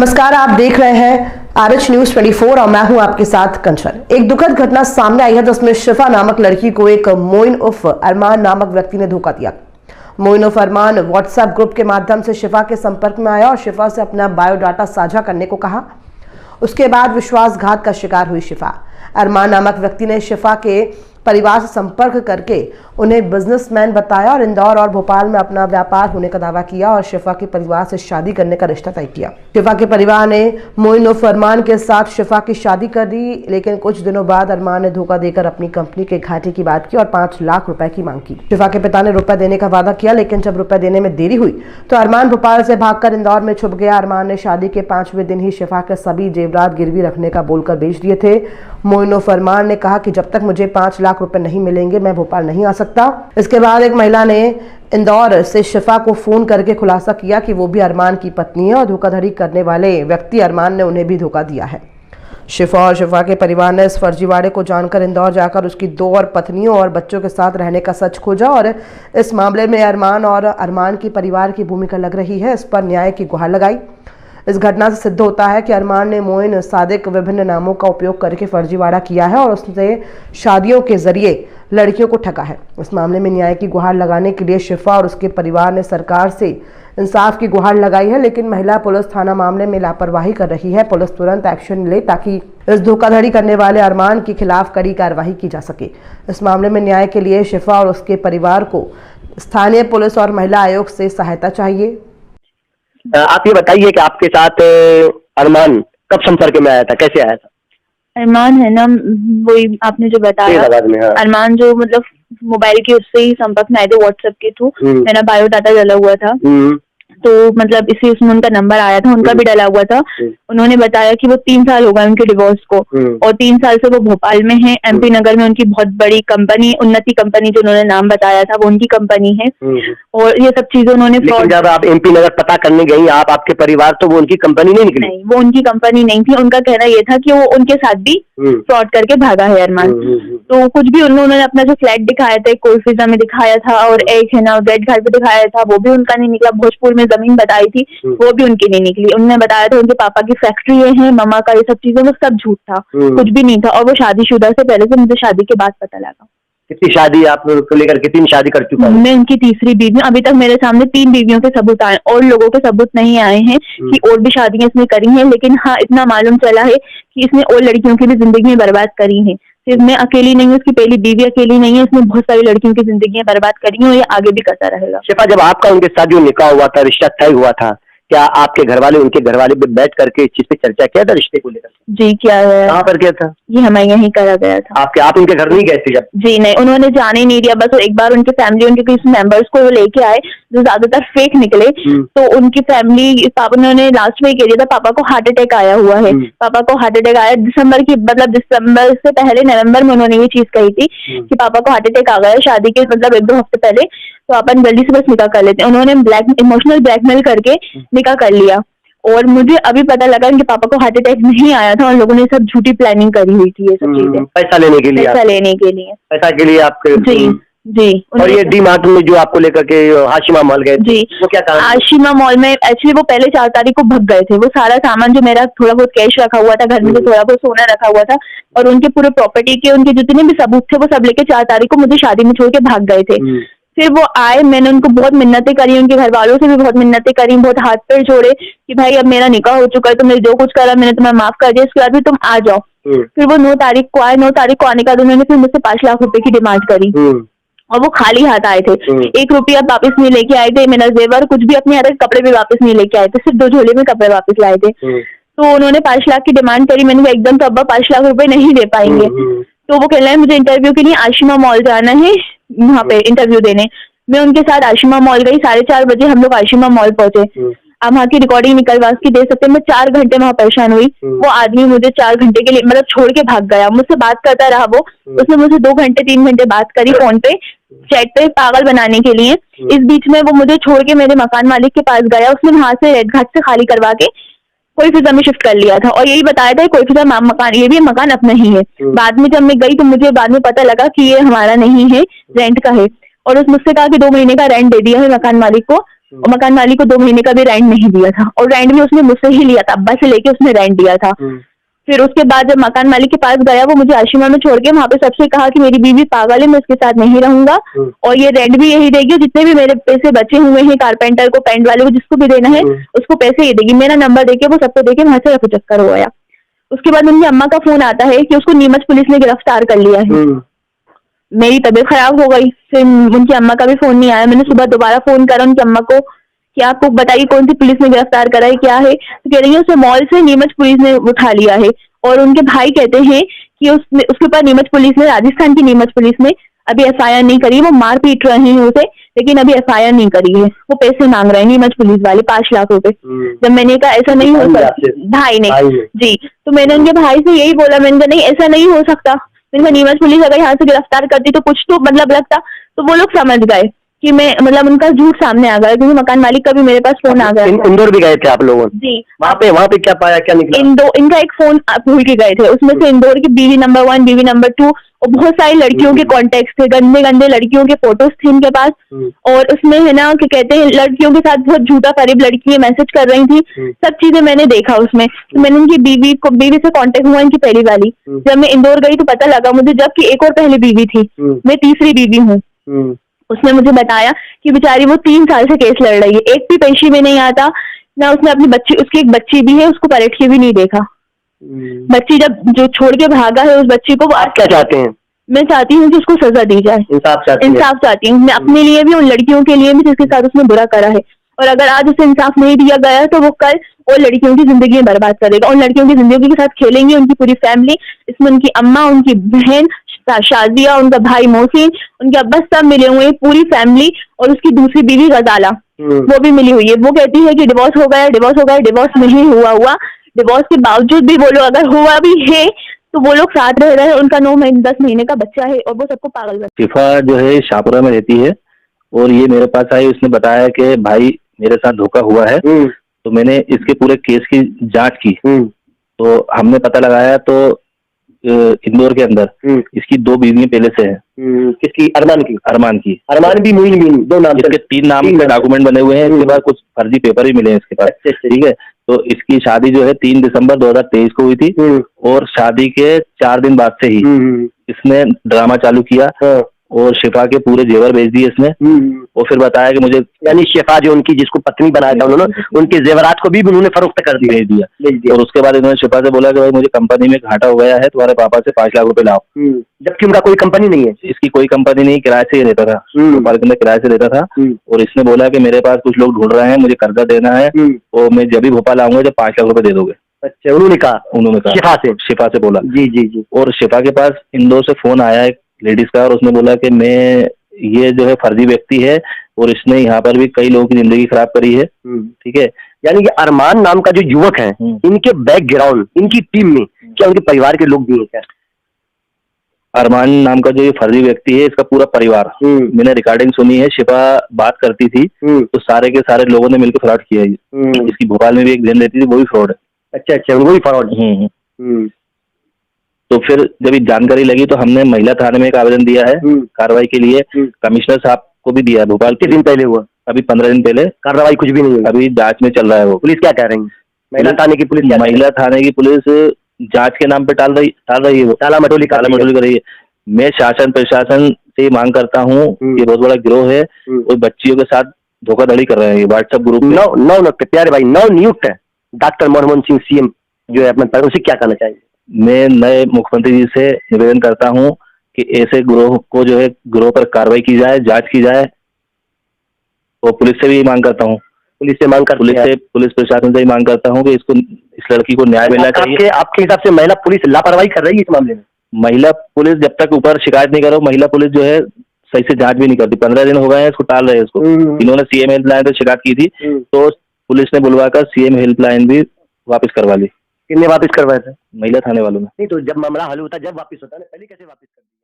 नमस्कार, आप देख रहे हैं RH न्यूज 24 और मैं हूं आपके साथ कंचन। एक दुखद घटना सामने आई है जिसमें शिफा नामक लड़की को एक मोइन उर्फ अरमान नामक व्यक्ति ने धोखा दिया। मोइन उर्फ अरमान व्हाट्सएप ग्रुप के माध्यम से शिफा के संपर्क में आया और शिफा से अपना बायोडाटा साझा करने को कहा। उसके बाद विश्वासघात का शिकार हुई शिफा। अरमान नामक व्यक्ति ने शिफा के परिवार से संपर्क करके उन्हें बिजनेसमैन बताया और इंदौर और भोपाल में अपना व्यापार होने का दावा किया और शिफा के परिवार से शादी करने का रिश्ता तय किया। शिफा के परिवार ने मोइन उर्फ अरमान के साथ शिफा की शादी कर दी, लेकिन कुछ दिनों बाद अरमान ने धोखा देकर अपनी कंपनी के घाटे की बात की और 5 लाख रुपए की मांग की। शिफा के पिता ने रुपए देने का वादा किया, लेकिन जब रुपए देने में देरी हुई तो अरमान भोपाल से भागकर इंदौर में छुप गया। अरमान ने शादी के 5वें दिन ही शिफा के सभी जेवरात गिरवी रखने का बोलकर बेच दिए थे। मोइन उर्फ अरमान ने कहा कि जब तक मुझे 5 लाख रुपए नहीं मिलेंगे मैं भोपाल नहीं आ सकता। इसके बाद एक महिला ने इंदौर से शिफा को फोन करके खुलासा किया कि वो भी अरमान की पत्नी है और धोखाधड़ी करने वाले व्यक्ति अरमान ने उन्हें भी धोखा दिया है। शिफा और शिफा के परिवार ने इस फर्जीवाड़े को जानकर इंदौर जाकर उसकी 2 और पत्नियों और बच्चों के साथ रहने का सच खोजा और इस मामले में अरमान और अरमान के परिवार की भूमिका लग रही है, इस पर न्याय की गुहार लगाई। इस घटना से सिद्ध होता है कि अरमान ने मोइन सादिक विभिन्न नामों का उपयोग करके फर्जीवाड़ा किया है और उसने शादियों के जरिए लड़कियों को ठगा है। इस मामले में न्याय की गुहार लगाने के लिए शिफा और उसके परिवार ने सरकार से इंसाफ की गुहार लगाई है, लेकिन महिला पुलिस थाना मामले में लापरवाही कर रही है। पुलिस तुरंत एक्शन ले ताकि इस धोखाधड़ी करने वाले अरमान के खिलाफ कड़ी कार्रवाई की जा सके। इस मामले में न्याय के लिए शिफा और उसके परिवार को स्थानीय पुलिस और महिला आयोग से सहायता चाहिए। आप ये बताइए कि आपके साथ अरमान कब संपर्क में आया था, कैसे आया था? अरमान है ना, वही आपने जो बताया, हाँ। अरमान जो मतलब मोबाइल के उससे ही संपर्क में आए थे, व्हाट्सएप के थ्रू। मेरा बायोडाटा डला हुआ था, तो मतलब इसी उसमें उनका नंबर आया था, उनका भी डला हुआ था। उन्होंने बताया कि वो 3 साल हो गए उनके डिवोर्स को और 3 साल से वो भोपाल में है। MP नगर में उनकी बहुत बड़ी कंपनी, उन्नति कंपनी जो उन्होंने नाम बताया था, वो उनकी कंपनी है। और ये सब चीजें उन्होंने फ्रॉड। जब आप MP नगर पता करने गई आप, आपके परिवार, तो वो उनकी कंपनी नहीं निकली? नहीं, वो उनकी कंपनी नहीं थी। उनका कहना ये था कि वो उनके साथ भी फ्रॉड करके भागा है अरमान। तो कुछ भी उन्होंने अपना जो फ्लैट दिखाया था, कोलफिजा में दिखाया था और एक है ना गेट घाट पे दिखाया था, वो भी उनका नहीं निकला। भोजपुर में जमीन बताई थी, वो भी उनकी नहीं निकली। उन्होंने बताया था उनके पापा की फैक्ट्री है, मामा का, ये सब चीजें, वो सब झूठ था, कुछ भी नहीं था। और वो शादीशुदा से पहले से, मुझे शादी के बाद पता लगा। कितनी शादी आप को लेकर, कितनी शादी कर चुका हूँ? मैं उनकी तीसरी बीवी। अभी तक मेरे सामने 3 बीवियों के सबूत आए और लोगों के सबूत नहीं आए हैं कि और भी शादियां इसने करी हैं। लेकिन हाँ, इतना मालूम चला है कि इसने और लड़कियों की भी जिंदगी बर्बाद करी है। सिर्फ मैं अकेली नहीं हूँ, उसकी पहली बीवी अकेली नहीं है, इसने बहुत सारी लड़कियों की जिंदगी बर्बाद करी है और ये आगे भी करता रहेगा। शिफा, जब आपका उनके साथ जो निकाह हुआ था, रिश्ता तय हुआ था, क्या आपके घर वाले उनके घर वाले पे बैठ करके इस चीज पे चर्चा किया था, रिश्ते को लेकर? जी, क्या है। कहाँ पर किया था? ये हमें यहीं करा गया था। आप उनके घर नहीं गए थे जब? जी नहीं, उन्होंने जाने ही नहीं दिया। बस एक बार उनकी फैमिली, उनके कुछ मेंबर्स को वो लेके आए जो ज्यादातर फेक निकले। तो उनकी फैमिली, पापा, उन्होंने लास्ट में कह दिया था पापा को हार्ट अटैक आया हुआ है। पापा को हार्ट अटैक आया दिसंबर से पहले, नवंबर में उन्होंने ये चीज कही थी कि पापा को हार्ट अटैक आ गया शादी के मतलब 1-2 हफ्ते पहले, तो अपन जल्दी से बस निकाह कर लेते हैं। उन्होंने इमोशनल ब्लैकमेल करके निकाह कर लिया और मुझे अभी पता लगा कि पापा को हार्ट अटैक नहीं आया था और लोगों ने सब झूठी प्लानिंग करी हुई थी। ये सब चीजें पैसा लेने के लिए, पैसा के लिए आपके। जी। और ये डी मार्ट में जो आपको लेकर के हाशिमा मॉल गए जी, वो क्या था? हाशिमा मॉल में एक्चुअली वो पहले 4 तारीख को भग गए थे। वो सारा सामान जो मेरा थोड़ा बहुत कैश रखा हुआ था घर में, जो थोड़ा बहुत सोना रखा हुआ था और उनके पूरे प्रॉपर्टी के उनके जितने भी सबूत थे, वो सब लेके 4 तारीख को मुझे शादी में छोड़ के भाग गए थे। फिर वो आए, मैंने उनको बहुत मिन्नतें करी, उनके घर वालों से भी बहुत मिन्नतें करी, बहुत हाथ पैर जोड़े कि भाई अब मेरा निकाह हो चुका है, तुमने जो कुछ करा मैंने तुम्हें माफ कर दिया, इसके बाद भी तुम आ जाओ। फिर वो 9 तारीख को आए। 9 तारीख को आने के बाद उन्होंने फिर मुझसे 5 लाख रुपए की डिमांड करी और वो खाली हाथ आए थे। 1 रुपया वापस नहीं लेके आए थे, मेरा जेवर कुछ भी, अपने हाथ कपड़े भी वापस नहीं लेके आए थे, सिर्फ 2 झोले में कपड़े वापस लाए थे। तो उन्होंने 5 लाख की डिमांड करी। मैंने कहा एकदम तो अब्बा 5 लाख रुपए नहीं दे पाएंगे। तो वो कह रहे हैं मुझे इंटरव्यू के लिए आशिमा मॉल जाना है, वहाँ पे इंटरव्यू देने। मैं उनके साथ आशिमा मॉल गई। 4:30 बजे हम लोग आशिमा मॉल पहुंचे। आप वहाँ की रिकॉर्डिंग निकलवा के दे सकते हैं। मैं 4 घंटे वहाँ परेशान हुई। वो आदमी मुझे 4 घंटे के लिए मतलब छोड़ के भाग गया। मुझसे बात करता रहा वो, उसने मुझे 2 घंटे 3 घंटे बात करी फोन पे, चैट पे, पागल बनाने के लिए। इस बीच में वो मुझे छोड़ के मेरे मकान मालिक के पास गया। उसने वहां से रेड घाट से खाली करवा के कोलफिजा में शिफ्ट कर लिया था और यही बताया था कोलफिजा मकान, ये भी मकान अपना ही है। बाद में जब मैं गई तो मुझे बाद में पता लगा कि ये हमारा नहीं है, रेंट का है। और उस मुझसे कहा कि 2 महीने का रेंट दे दिया है मकान मालिक को, और मकान मालिक को 2 महीने का भी रेंट नहीं दिया था, और रेंट भी उसने मुझसे ही लिया था, अब्बा से लेके उसने रेंट दिया था। फिर उसके बाद जब मकान मालिक के पास गया, वो मुझे आशिमा में छोड़ के वहाँ पे सबसे कहा कि मेरी बीवी पागल है, मैं इसके साथ नहीं रहूंगा और ये रेंट भी यही देगी, जितने भी मेरे पैसे बचे हुए हैं कारपेंटर को, पेंट वाले को, जिसको भी देना है उसको पैसे ये देगी। मेरा नंबर देके वो सबको देके वहां से रफू चक्कर हो गया। उसके बाद उनकी अम्मा का फोन आता है कि उसको नीमच पुलिस ने गिरफ्तार कर लिया है। मेरी तबीयत खराब हो गई, फिर उनकी अम्मा का भी फोन नहीं आया। मैंने सुबह दोबारा फोन करा उनकी अम्मा को कि आपको बताइए कौन सी पुलिस ने गिरफ्तार करा है, क्या है। तो कह रही है उसे मॉल से नीमच पुलिस ने उठा लिया है, और उनके भाई कहते हैं कि उसके ऊपर नीमच पुलिस ने, राजस्थान की नीमच पुलिस ने अभी FIR नहीं करी। वो मार पीट रहे हैं उसे, लेकिन अभी FIR नहीं करी है। वो पैसे मांग रहे हैं नीमच पुलिस वाले 5 लाख रुपए। जब मैंने कहा ऐसा नहीं हो सकता, भाई ने जी, तो मैंने उनके भाई से यही बोला, मैंने कहा नहीं ऐसा नहीं हो सकता। मैंने कहा नीमच पुलिस अगर यहाँ से गिरफ्तार करती तो कुछ तो मतलब लगता। तो वो लोग समझ गए कि मैं मतलब उनका झूठ सामने आ गया, क्योंकि मकान मालिक का भी मेरे पास फोन आ गया। इंदौर भी गए थे आप लोगों जी, वहाँ पे क्या पाया, क्या निकला? इनका एक फोन भूल के गए थे, उसमें से इंदौर की बीवी नंबर 1, बीवी नंबर 2 और बहुत सारी लड़कियों के कॉन्टेक्ट थे, गंदे गंदे लड़कियों के फोटोज थे इनके पास। और उसमें है ना क्या कहते हैं, लड़कियों के साथ बहुत झूठा करीब लड़कियां मैसेज कर रही थी, सब चीजें मैंने देखा उसमें। तो मैंने उनकी बीवी से कांटेक्ट हुआ, इनकी पहली वाली। जब मैं इंदौर गई तो पता लगा मुझे, जबकि एक और पहली बीवी थी, मैं तीसरी बीवी हूँ। उसने मुझे बताया कि बेचारी वो 3 साल से केस लड़ रही है, एक भी पेशी में नहीं आता ना। उसने अपनी बच्ची, उसकी एक बच्ची भी है, उसको पलट के भी नहीं देखा। बच्ची जब जो छोड़ के भागा है, उस बच्ची को आप क्या चाहते हैं? मैं चाहती हूँ कि उसको सजा दी जाए, इंसाफ चाहती हूँ मैं अपने लिए भी, उन लड़कियों के लिए भी जिसके साथ उसने बुरा करा है। और अगर आज उसे इंसाफ नहीं दिया गया तो वो कल और लड़कियों की जिंदगी बर्बाद करेगा, उन लड़कियों की जिंदगी के साथ खेलेंगी उनकी पूरी फैमिली। इसमें उनकी अम्मा, उनकी बहन शाजिया, उनका भाई मोहसिन, उनके अब्बा सब मिले हुए हैं, पूरी फैमिली। और उसकी दूसरी बीवी गजाला वो भी मिली हुई है। वो कहती है कि डिवोर्स हो गया, डिवोर्स हो गया, डिवोर्स नहीं हुआ। डिवोर्स के बावजूद भी वो लोग अगर हुआ भी है तो वो लोग साथ रह रहे हैं। उनका 10 महीने का बच्चा है और वो सबको पागल कर। शिफा जो है शाहपुरा में रहती है, और ये मेरे पास आई, उसने बताया कि भाई मेरे साथ धोखा हुआ है। तो मैंने इसके पूरे केस की जांच की, तो हमने पता लगाया तो इंदौर के अंदर इसकी 2 बीवियां पहले से हैं। किसकी? अरमान की अरमान भी मोइन भी 2 नाम, इसके 3 नाम के डॉक्यूमेंट बने हुए हैं। इसके बाद कुछ फर्जी पेपर भी मिले हैं इसके पास। ठीक है, तो इसकी शादी जो है 3 दिसंबर 2023 को हुई थी, और शादी के 4 दिन बाद से ही इसने ड्रामा चालू किया और शिफा के पूरे जेवर बेच दिए इसने। और फिर बताया कि मुझे, यानी शिफा जो उनकी जिसको पत्नी बनाया था उन्होंने, उनके जेवरात को भी उन्होंने फरोख्त कर भेज दिया। और उसके बाद इन्होंने शिफा से बोला कि भाई मुझे कंपनी में घाटा हो गया है, तुम्हारे पापा से 5 लाख रुपए लाओ। जबकि उनका कोई कंपनी नहीं है, इसकी कोई कंपनी नहीं, किराए से ही रहता था, भोपाल के अंदर किराए से रहता था। और इसने बोला कि मेरे पास कुछ लोग ढूंढ रहे हैं, मुझे कर्जा देना है, और मैं जब भी भोपाल आऊंगा जब 5 लाख रुपए दे दोगे। अच्छा, उन्होंने कहा शिफा से बोला। जी। और शिफा के पास इंदौर से फोन आया एक लेडीज का, और उसने बोला कि मैं ये जो है फर्जी व्यक्ति है, और इसने यहाँ पर भी कई लोगों की जिंदगी खराब करी है। ठीक है, यानी कि अरमान नाम का जो युवक है, इनके बैकग्राउंड, इनकी टीम में क्या उनके परिवार के लोग भी हैं क्या? अरमान नाम का जो ये फर्जी व्यक्ति है, इसका पूरा परिवार, मैंने रिकॉर्डिंग सुनी है, शिफा बात करती थी तो सारे के सारे लोगों ने मिलकर फ्रॉड किया है। इसकी भोपाल में भी एक बहन रहती थी, वो भी फ्रॉड है। अच्छा, वो भी फ्रॉड। तो फिर जब ये जानकारी लगी तो हमने महिला थाने में एक आवेदन दिया है कार्रवाई के लिए। कमिश्नर साहब को भी दिया। भोपाल कितने दिन पहले हुआ? अभी 15 दिन पहले। कार्रवाई कुछ भी नहीं हुई, अभी जांच में चल रहा है। वो पुलिस क्या कह रही है? महिला थाने की पुलिस जांच के नाम पे टाल रही है, वो टाला मटोली कर रही है। मैं शासन प्रशासन से मांग करता हूँ, ये बहुत बड़ा गिरोह है, और बच्चियों के साथ धोखाधड़ी कर रहे हैं व्हाट्सएप ग्रुप में। नौ प्यारे भाई, नवनियुक्त है डॉक्टर मनमोहन सिंह CM जो है अपने, उसे क्या करना चाहिए? मैं नए मुख्यमंत्री जी से निवेदन करता हूं कि ऐसे गिरोह को जो है गिरोह पर कार्रवाई की जाए, जांच की जाए। और पुलिस से भी मांग करता हूं, पुलिस प्रशासन से भी मांग करता हूं कि इस लड़की को न्याय मिलना चाहिए। आपके हिसाब से महिला पुलिस लापरवाही कर रही है इस मामले में? महिला पुलिस जब तक ऊपर शिकायत नहीं करो, महिला पुलिस जो है सही से जांच भी नहीं करती। 15 दिन हो गए हैं इसको टाल रहे हैं इसको। इन्होंने CM हेल्पलाइन पे शिकायत की थी, तो पुलिस ने बुलवाकर CM हेल्पलाइन भी वापस करवा ली। किसने वापस करवाया था? महिला थाने वालों ने। नहीं, तो जब मामला हल होता, जब वापस होता है, पहले कैसे वापस कर दिया?